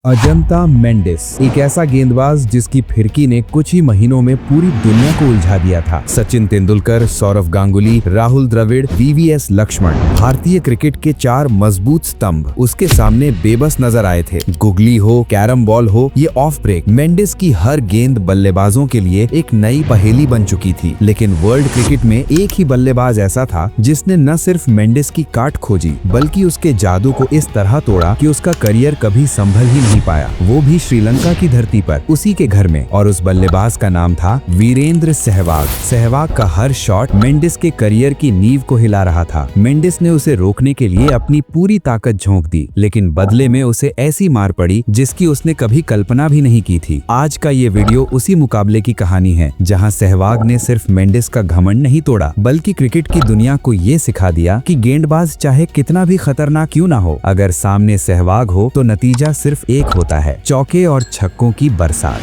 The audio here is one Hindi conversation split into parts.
अजंता मेंडिस एक ऐसा गेंदबाज जिसकी फिरकी ने कुछ ही महीनों में पूरी दुनिया को उलझा दिया था। सचिन तेंदुलकर, सौरव गांगुली, राहुल द्रविड़, वीवीएस लक्ष्मण, भारतीय क्रिकेट के चार मजबूत स्तंभ उसके सामने बेबस नजर आए थे। गुगली हो, कैरम बॉल हो, ये ऑफ ब्रेक, मेंडिस की हर गेंद बल्लेबाजों के लिए एक नई पहेली बन चुकी थी। लेकिन वर्ल्ड क्रिकेट में एक ही बल्लेबाज ऐसा था जिसने न सिर्फ मेंडिस की काट खोजी बल्कि उसके जादू को इस तरह तोड़ा कि उसका करियर कभी संभल ही नहीं पाया, वो भी श्रीलंका की धरती पर, उसी के घर में। और उस बल्लेबाज का नाम था वीरेंद्र सहवाग। सहवाग का हर शॉट मेंडिस के करियर की नींव को हिला रहा था। मेंडिस ने उसे रोकने के लिए अपनी पूरी ताकत झोंक दी, लेकिन बदले में उसे ऐसी मार पड़ी जिसकी उसने कभी कल्पना भी नहीं की थी। आज का ये वीडियो उसी मुकाबले की कहानी है जहां सहवाग ने सिर्फ मेंडिस का घमंड नहीं तोड़ा बल्कि क्रिकेट की दुनिया को ये सिखा दिया कि गेंदबाज चाहे कितना भी खतरनाक क्यों ना हो, अगर सामने सहवाग हो तो नतीजा सिर्फ एक होता है, चौके और छक्कों की बरसात।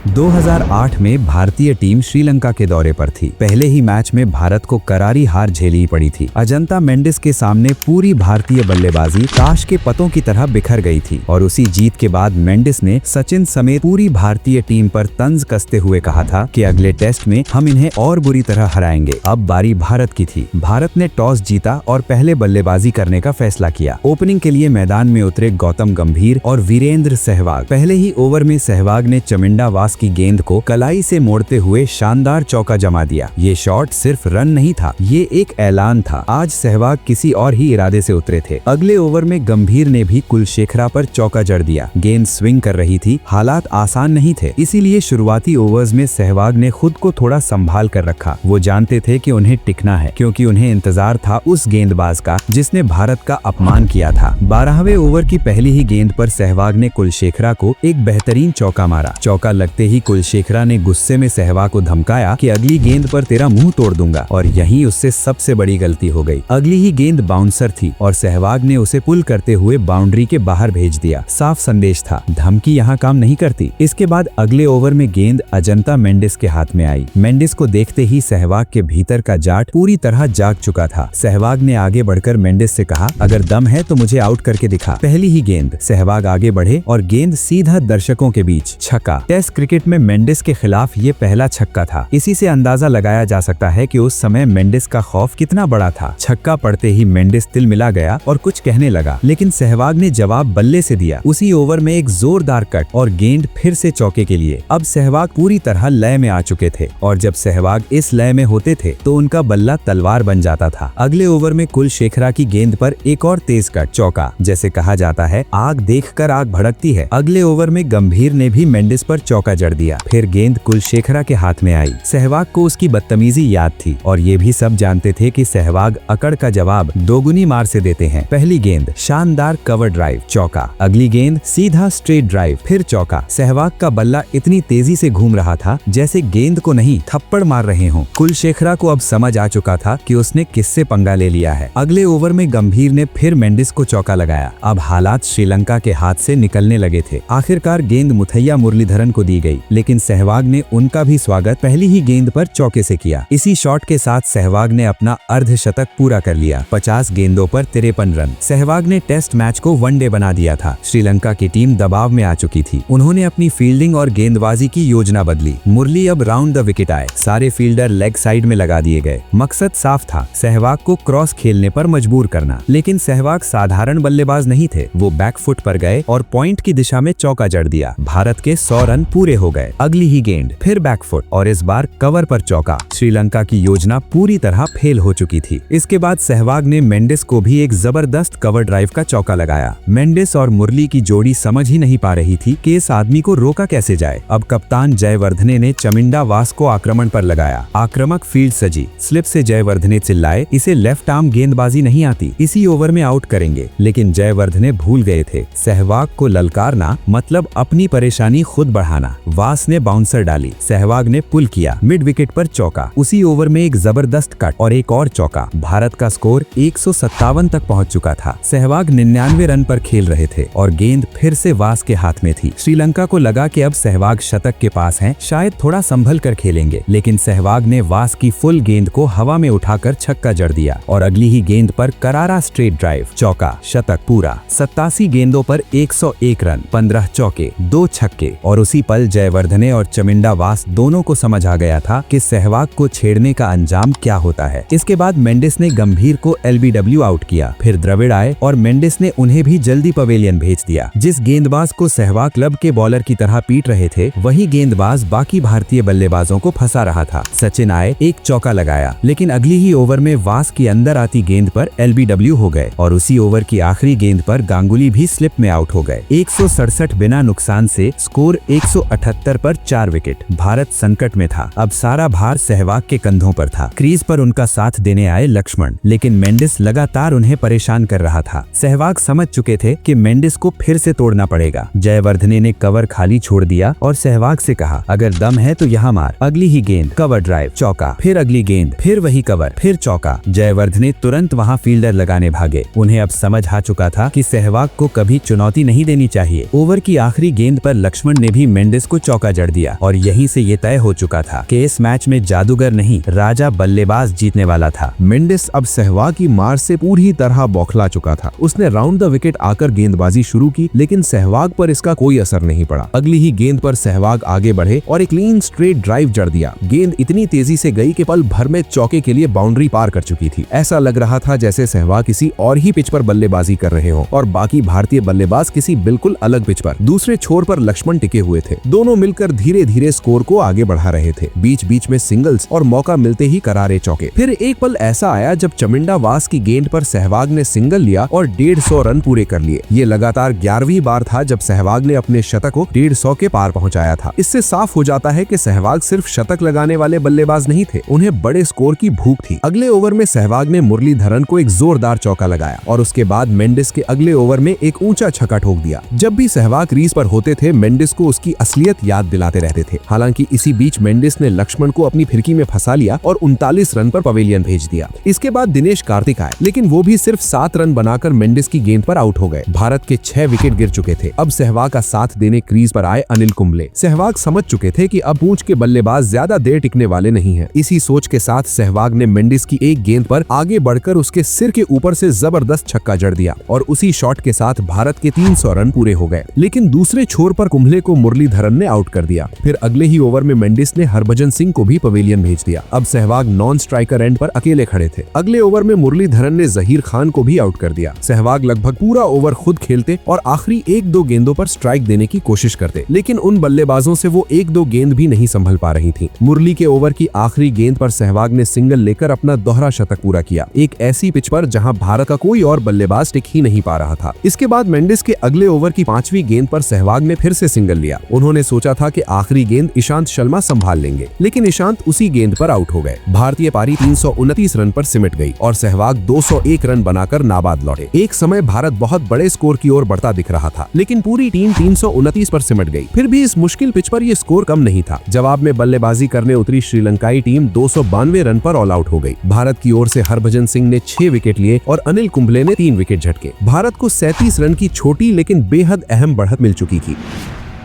2008 में भारतीय टीम श्रीलंका के दौरे पर थी। पहले ही मैच में भारत को करारी हार झेलनी पड़ी थी। अजंता मेंडिस के सामने पूरी भारतीय बल्लेबाजी ताश के पत्तों की तरह बिखर गई थी और उसी जीत के बाद मेंडिस ने सचिन समेत पूरी भारतीय टीम पर तंज कसते हुए कहा था कि अगले टेस्ट में हम इन्हें और बुरी तरह हराएंगे। अब बारी भारत की थी। भारत ने टॉस जीता और पहले बल्लेबाजी करने का फैसला किया। ओपनिंग के लिए मैदान में उतरे गौतम गंभीर और वीरेंद्र सहवाग। पहले ही ओवर में सहवाग ने चमिंडा की गेंद को कलाई से मोड़ते हुए शानदार चौका जमा दिया। ये शॉट सिर्फ रन नहीं था, ये एक ऐलान था। आज सहवाग किसी और ही इरादे से उतरे थे। अगले ओवर में गंभीर ने भी कुलशेखरा पर चौका जड़ दिया। गेंद स्विंग कर रही थी, हालात आसान नहीं थे, इसीलिए शुरुआती ओवर्स में सहवाग ने खुद को थोड़ा संभाल कर रखा। वो जानते थे कि उन्हें टिकना है, क्योंकि उन्हें इंतजार था उस गेंदबाज का जिसने भारत का अपमान किया था। 12वें ओवर की पहली ही गेंद पर सहवाग ने कुलशेखरा को एक बेहतरीन चौका मारा। चौका लगते ही कुलशेखरा ने गुस्से में सहवाग को धमकाया कि अगली गेंद पर तेरा मुंह तोड़ दूंगा, और यही उससे सबसे बड़ी गलती हो गई। अगली ही गेंद बाउंसर थी और सहवाग ने उसे पुल करते हुए बाउंड्री के बाहर भेज दिया। साफ संदेश था, धमकी यहाँ काम नहीं करती। इसके बाद अगले ओवर में गेंद अजंता मेंडिस के हाथ में आई। मेंडिस को देखते ही सहवाग के भीतर का जाट पूरी तरह जाग चुका था। सहवाग ने आगे बढ़कर मेंडिस से कहा, अगर दम है तो मुझे आउट करके दिखा। पहली ही गेंद सहवाग आगे बढ़े और गेंद सीधा दर्शकों के बीच, छक्का। टेस्ट क्रिकेट में मेंडिस के खिलाफ ये पहला छक्का था। इसी से अंदाजा लगाया जा सकता है कि उस समय मेंडिस का खौफ कितना बड़ा था। छक्का पड़ते ही मेंडिस तिलमिला गया और कुछ कहने लगा, लेकिन सहवाग ने जवाब बल्ले से दिया। उसी ओवर में एक जोरदार कट और गेंद फिर से चौके के लिए। अब सहवाग पूरी तरह लय में आ चुके थे और जब सहवाग इस लय में होते थे तो उनका बल्ला तलवार बन जाता था। अगले ओवर में कुलशेखरा की गेंद पर एक और तेज कट, चौका। जैसे कहा जाता है, आग देखकर आग भड़कती है। अगले ओवर में गंभीर ने भी मेंडिस पर चौका जड़ दिया। फिर गेंद कुलशेखरा के हाथ में आई। सहवाग को उसकी बदतमीजी याद थी और ये भी सब जानते थे कि सहवाग अकड़ का जवाब दोगुनी मार से देते हैं। पहली गेंद शानदार कवर ड्राइव, चौका। अगली गेंद सीधा स्ट्रेट ड्राइव, फिर चौका। सहवाग का बल्ला इतनी तेजी से घूम रहा था जैसे गेंद को नहीं थप्पड़ मार रहे हों। कुलशेखरा को अब समझ आ चुका था कि उसने किससे पंगा ले लिया है। अगले ओवर में गंभीर ने फिर मेंडिस को चौका लगाया। अब हालात श्रीलंका के हाथ से निकलने लगे थे। आखिरकार गेंद मुथैया मुरलीधरन को दी गई, लेकिन सहवाग ने उनका भी स्वागत पहली ही गेंद पर चौके से किया। इसी शॉट के साथ सहवाग ने अपना अर्धशतक पूरा कर लिया। 50 गेंदों पर 53 रन। सहवाग ने टेस्ट मैच को वनडे बना दिया था। श्रीलंका की टीम दबाव में आ चुकी थी। उन्होंने अपनी फील्डिंग और गेंदबाजी की योजना बदली। मुरली अब राउंड द विकेट आए। सारे फील्डर लेग साइड में लगा दिए गए। मकसद साफ था, सहवाग को क्रॉस खेलने पर मजबूर करना। लेकिन सहवाग साधारण बल्लेबाज नहीं थे। वो बैकफुट पर गए और पॉइंट की दिशा में चौका जड़ दिया। भारत के 100 रन पूरे हो गए। अगली ही गेंद फिर बैकफुट और इस बार कवर पर चौका। श्रीलंका की योजना पूरी तरह फेल हो चुकी थी। इसके बाद सहवाग ने मेंडिस को भी एक जबरदस्त कवर ड्राइव का चौका लगाया। मेंडिस और मुरली की जोड़ी समझ ही नहीं पा रही थी कि इस आदमी को रोका कैसे जाए। अब कप्तान जयवर्धने ने चमिंडा को आक्रमण पर लगाया। आक्रामक फील्ड सजी। स्लिप से जयवर्धने चिल्लाए, इसे लेफ्ट आर्म गेंदबाजी नहीं आती, इसी ओवर में आउट करेंगे। लेकिन जयवर्धने भूल गए थे, सहवाग को ललकारना मतलब अपनी परेशानी खुद बढ़ाना। वास ने बाउंसर डाली, सहवाग ने पुल किया, मिड विकेट पर चौका। उसी ओवर में एक जबरदस्त कट और एक और चौका। भारत का स्कोर 157 तक पहुंच चुका था। सहवाग 99 रन पर खेल रहे थे और गेंद फिर से वास के हाथ में थी। श्रीलंका को लगा कि अब सहवाग शतक के पास हैं, शायद थोड़ा संभल कर खेलेंगे, लेकिन सहवाग ने वास की फुल गेंद को हवा में उठाकर छक्का जड़ दिया और अगली ही गेंद पर करारा स्ट्रेट ड्राइव, चौका, शतक पूरा। 87 गेंदों पर 101 रन, 15 चौके, 2 छक्के। और उसी पल जयवर्धने और चमिंडा वास दोनों को समझ आ गया था कि सहवाग को छेड़ने का अंजाम क्या होता है। इसके बाद मेंडिस ने गंभीर को LBW आउट किया। फिर द्रविड़ आए और मेंडिस ने उन्हें भी जल्दी पवेलियन भेज दिया। जिस गेंदबाज को सहवाग क्लब के बॉलर की तरह पीट रहे थे, वही गेंदबाज बाकी भारतीय बल्लेबाजों को फंसा रहा था। सचिन आए, एक चौका लगाया, लेकिन अगली ही ओवर में वास की अंदर आती गेंद पर LBW हो गए और उसी ओवर की आखिरी गेंद पर गांगुली भी स्लिप में आउट हो गए। 167 बिना नुकसान से स्कोर 178 पर 4 विकेट। भारत संकट में था। अब सारा भार सहवाग के कंधों पर था। क्रीज पर उनका साथ देने आए लक्ष्मण, लेकिन मेंडिस लगातार उन्हें परेशान कर रहा था। सहवाग समझ चुके थे कि मेंडिस को फिर से तोड़ना पड़ेगा। जयवर्धने ने कवर खाली छोड़ दिया और सहवाग से कहा, अगर दम है तो यहाँ मार। अगली ही गेंद कवर ड्राइव, चौका, फिर अगली गेंद, फिर वही कवर, फिर चौका। जयवर्धने तुरंत वहाँ फील्डर लगाने भागे। उन्हें अब समझ आ चुका था कि सहवाग को कभी चुनौती नहीं देनी चाहिए। ओवर की आखिरी गेंद पर लक्ष्मण ने भी मेंडिस को चौका जड़ दिया और यहीं से ये तय हो चुका था कि इस मैच में जादूगर नहीं, राजा बल्लेबाज जीतने वाला था। मेंडिस अब सहवाग की मार से पूरी तरह बौखला चुका था। उसने राउंड द विकेट आकर गेंदबाजी शुरू की, लेकिन सहवाग पर इसका कोई असर नहीं पड़ा। अगली ही गेंद पर सहवाग आगे बढ़े और एक क्लीन स्ट्रेट ड्राइव जड़ दिया। गेंद इतनी तेजी से गई कि पल भर में चौके के लिए बाउंड्री पार कर चुकी थी। ऐसा लग रहा था जैसे सहवाग किसी और ही पिच पर बल्लेबाजी कर रहे हो और बाकी भारतीय बल्लेबाज किसी बिल्कुल अलग पिच पर। दूसरे छोर पर लक्ष्मण टिके हुए थे। दोनों मिलकर धीरे धीरे स्कोर को आगे बढ़ा रहे थे। बीच बीच में सिंगल्स और मौका मिलते ही करारे चौके। फिर एक पल ऐसा आया जब चमिंडा वास की गेंद पर सहवाग ने सिंगल लिया और 150 रन पूरे कर लिए। ये लगातार 11वीं बार था जब सहवाग ने अपने शतक को 150 के पार पहुंचाया था। इससे साफ हो जाता है कि सहवाग सिर्फ शतक लगाने वाले बल्लेबाज नहीं थे, उन्हें बड़े स्कोर की भूख थी। अगले ओवर में सहवाग ने मुरलीधरन को एक जोरदार चौका लगाया और उसके बाद मेंडिस के अगले ओवर में एक ऊंचा छक्का ठोक दिया। जब भी सहवाग क्रीज पर होते थे, मेंडिस को उसकी असलियत याद दिलाते रहते थे। हालांकि इसी बीच मेंडिस ने लक्ष्मण को अपनी फिरकी में फंसा लिया और 39 रन पर पवेलियन भेज दिया। इसके बाद दिनेश कार्तिक आए, लेकिन वो भी सिर्फ 7 रन बनाकर मेंडिस की गेंद पर आउट हो गए। भारत के 6 विकेट गिर चुके थे। अब सहवाग का साथ देने क्रीज पर आए अनिल कुंबले। सहवाग समझ चुके थे कि अब पूंछ के बल्लेबाज ज्यादा देर टिकने वाले नहीं हैं। इसी सोच के साथ सहवाग ने मेंडिस की एक गेंद पर आगे बढ़कर उसके सिर के ऊपर से जबरदस्त छक्का जड़ दिया और उसी शॉट के साथ भारत के 300 रन पूरे हो गए। लेकिन दूसरे छोर पर कुंबले को मुरलीधरन ने आउट कर दिया। फिर अगले ही ओवर में मेंडिस ने हरभजन सिंह को भी पवेलियन भेज दिया। अब सहवाग नॉन स्ट्राइकर एंड पर अकेले खड़े थे। अगले ओवर में मुरलीधरन ने जहीर खान को भी आउट कर दिया। सहवाग लगभग पूरा ओवर खुद खेलते और आखिरी 1-2 गेंदों पर स्ट्राइक देने की कोशिश करते, लेकिन उन बल्लेबाजों से वो 1-2 गेंद भी नहीं संभल पा रही थी। मुरली के ओवर की आखिरी गेंद पर सहवाग ने सिंगल लेकर अपना दोहरा शतक पूरा किया, एक ऐसी पिच पर जहां भारत का कोई और बल्लेबाज टिक ही नहीं पा रहा था। इसके बाद मेंडिस के अगले ओवर की 5वीं गेंद पर सहवाग ने फिर से सिंगल लिया। उन्होंने सोचा था कि आखिरी गेंद ईशांत शर्मा संभाल लेंगे, लेकिन ईशांत उसी गेंद पर आउट हो गए। भारतीय पारी 329 रन पर सिमट गई और सहवाग 201 रन बनाकर नाबाद लौटे। एक समय भारत बहुत बड़े स्कोर की ओर बढ़ता दिख रहा था, लेकिन पूरी टीम 329 पर सिमट गई। फिर भी इस मुश्किल पिच पर यह स्कोर कम नहीं था। जवाब में बल्लेबाजी करने उतरी श्रीलंकाई टीम 292 रन पर ऑल आउट हो गई। भारत की ओर से हरभजन सिंह ने 6 विकेट लिए और अनिल कुंबले ने 3 विकेट झटके। भारत को 37 रन की छोटी लेकिन बेहद अहम बढ़त मिल चुकी थी।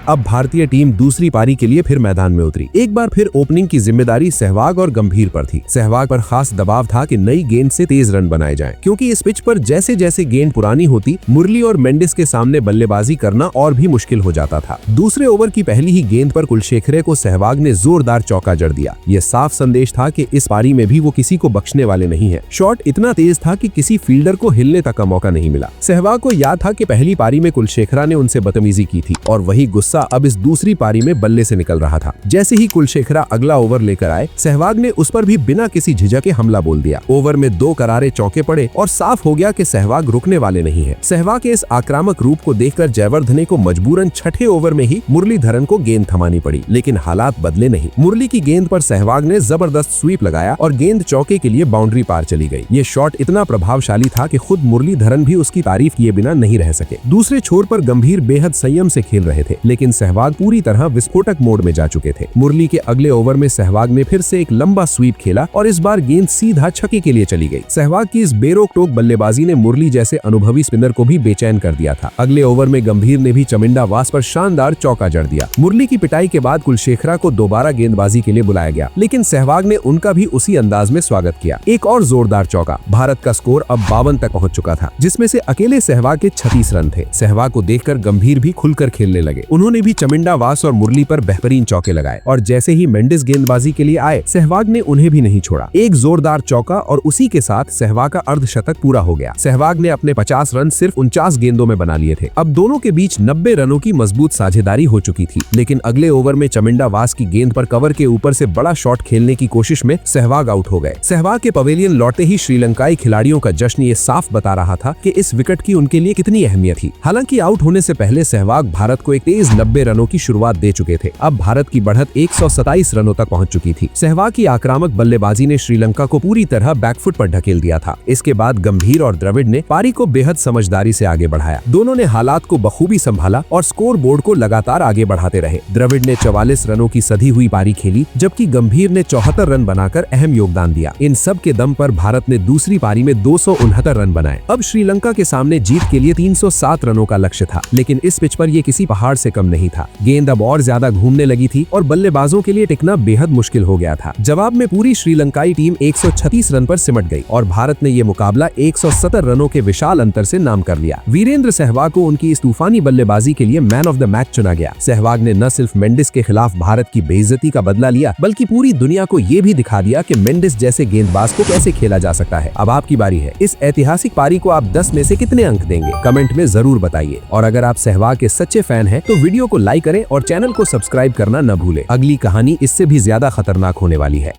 अब भारतीय टीम दूसरी पारी के लिए फिर मैदान में उतरी। एक बार फिर ओपनिंग की जिम्मेदारी सहवाग और गंभीर पर थी। सहवाग पर खास दबाव था कि नई गेंद से तेज रन बनाए जाएं, क्योंकि इस पिच पर जैसे जैसे गेंद पुरानी होती, मुरली और मेंडिस के सामने बल्लेबाजी करना और भी मुश्किल हो जाता था। दूसरे ओवर की पहली ही गेंद पर कुलशेखरे को सहवाग ने जोरदार चौका जड़ दिया। यह साफ संदेश था कि इस पारी में भी वो किसी को बख्शने वाले नहीं है। शॉट इतना तेज था कि किसी फील्डर को हिलने तक का मौका नहीं मिला। सहवाग को याद था कि पहली पारी में कुलशेखरा ने उनसे बदतमीजी की थी और वही गुस्सा अब इस दूसरी पारी में बल्ले से निकल रहा था। जैसे ही कुलशेखरा अगला ओवर लेकर आए, सहवाग ने उस पर भी बिना किसी झिझक के हमला बोल दिया। ओवर में 2 करारे चौके पड़े और साफ हो गया कि सहवाग रुकने वाले नहीं है। सहवाग के इस आक्रामक रूप को देखकर जयवर्धने को मजबूरन छठे ओवर में ही मुरलीधरन को गेंद थमानी पड़ी, लेकिन हालात बदले नहीं। मुरली की गेंद पर सहवाग ने जबरदस्त स्वीप लगाया और गेंद चौके के लिए बाउंड्री पार चली गई। ये शॉट इतना प्रभावशाली था कि खुद मुरलीधरन भी उसकी तारीफ किए बिना नहीं रह सके। दूसरे छोर पर गंभीर बेहद संयम से खेल रहे थे, लेकिन लेकिन सहवाग पूरी तरह विस्फोटक मोड में जा चुके थे। मुरली के अगले ओवर में सहवाग ने फिर से एक लंबा स्वीप खेला और इस बार गेंद सीधा छक्के के लिए चली गई। सहवाग की इस बेरोक टोक बल्लेबाजी ने मुरली जैसे अनुभवी स्पिनर को भी बेचैन कर दिया था। अगले ओवर में गंभीर ने भी चमिंडा वास पर शानदार चौका जड़ दिया। मुरली की पिटाई के बाद कुलशेखरा को दोबारा गेंदबाजी के लिए बुलाया गया, लेकिन सहवाग ने उनका भी उसी अंदाज में स्वागत किया। एक और जोरदार चौका। भारत का स्कोर अब 52 तक पहुंच चुका था, जिसमें से अकेले सहवाग के 36 रन थे। सहवाग को देखकर गंभीर भी खुलकर खेलने लगे। उन्होंने भी चमिंडा वास और मुरली पर बेहतरीन चौके लगाए और जैसे ही मेंडिस गेंदबाजी के लिए आए, सहवाग ने उन्हें भी नहीं छोड़ा। एक जोरदार चौका और उसी के साथ सहवाग का अर्धशतक पूरा हो गया। सहवाग ने अपने 50 रन सिर्फ 49 गेंदों में बना लिए थे। अब दोनों के बीच 90 रनों की मजबूत साझेदारी हो चुकी थी, लेकिन अगले ओवर में चमिंडा वास की गेंद पर कवर के ऊपर से बड़ा शॉट खेलने की कोशिश में सहवाग आउट हो गए। सहवाग के पवेलियन लौटते ही श्रीलंकाई खिलाड़ियों का जश्न ये साफ बता रहा था कि इस विकेट की उनके लिए कितनी अहमियत थी। हालांकि आउट होने से पहले सहवाग भारत को एक तेज 90 रनों की शुरुआत दे चुके थे। अब भारत की बढ़त 127 रनों तक पहुंच चुकी थी। सहवाग की आक्रामक बल्लेबाजी ने श्रीलंका को पूरी तरह बैकफुट पर ढकेल दिया था। इसके बाद गंभीर और द्रविड़ ने पारी को बेहद समझदारी से आगे बढ़ाया। दोनों ने हालात को बखूबी संभाला और स्कोर बोर्ड को लगातार आगे बढ़ाते रहे। द्रविड़ ने 44 रनों की सधी हुई पारी खेली, जबकि गंभीर ने 74 रन बनाकर अहम योगदान दिया। इन सब के दम पर भारत ने दूसरी पारी में 269 रन बनाए। अब श्रीलंका के सामने जीत के लिए 307 रनों का लक्ष्य था, लेकिन इस पिच पर यह किसी पहाड़ से कम नहीं था। गेंद अब और ज्यादा घूमने लगी थी और बल्लेबाजों के लिए टिकना बेहद मुश्किल हो गया था। जवाब में पूरी श्रीलंकाई टीम 136 रन पर सिमट गई और भारत ने यह मुकाबला 170 रनों के विशाल अंतर से नाम कर लिया। वीरेंद्र सहवाग को उनकी इस तूफानी बल्लेबाजी के लिए मैन ऑफ द मैच चुना गया। सहवाग ने न सिर्फ मेंडिस के खिलाफ भारत की बेइज्जती का बदला लिया, बल्कि पूरी दुनिया को ये भी दिखा दिया कि मेंडिस जैसे गेंदबाज को कैसे खेला जा सकता है। अब आपकी बारी है। इस ऐतिहासिक पारी को आप 10 में से कितने अंक देंगे? कमेंट में जरूर बताइए। और अगर आप सहवाग के सच्चे फैन हैं, तो वीडियो को लाइक करें और चैनल को सब्सक्राइब करना न भूलें। अगली कहानी इससे भी ज्यादा खतरनाक होने वाली है।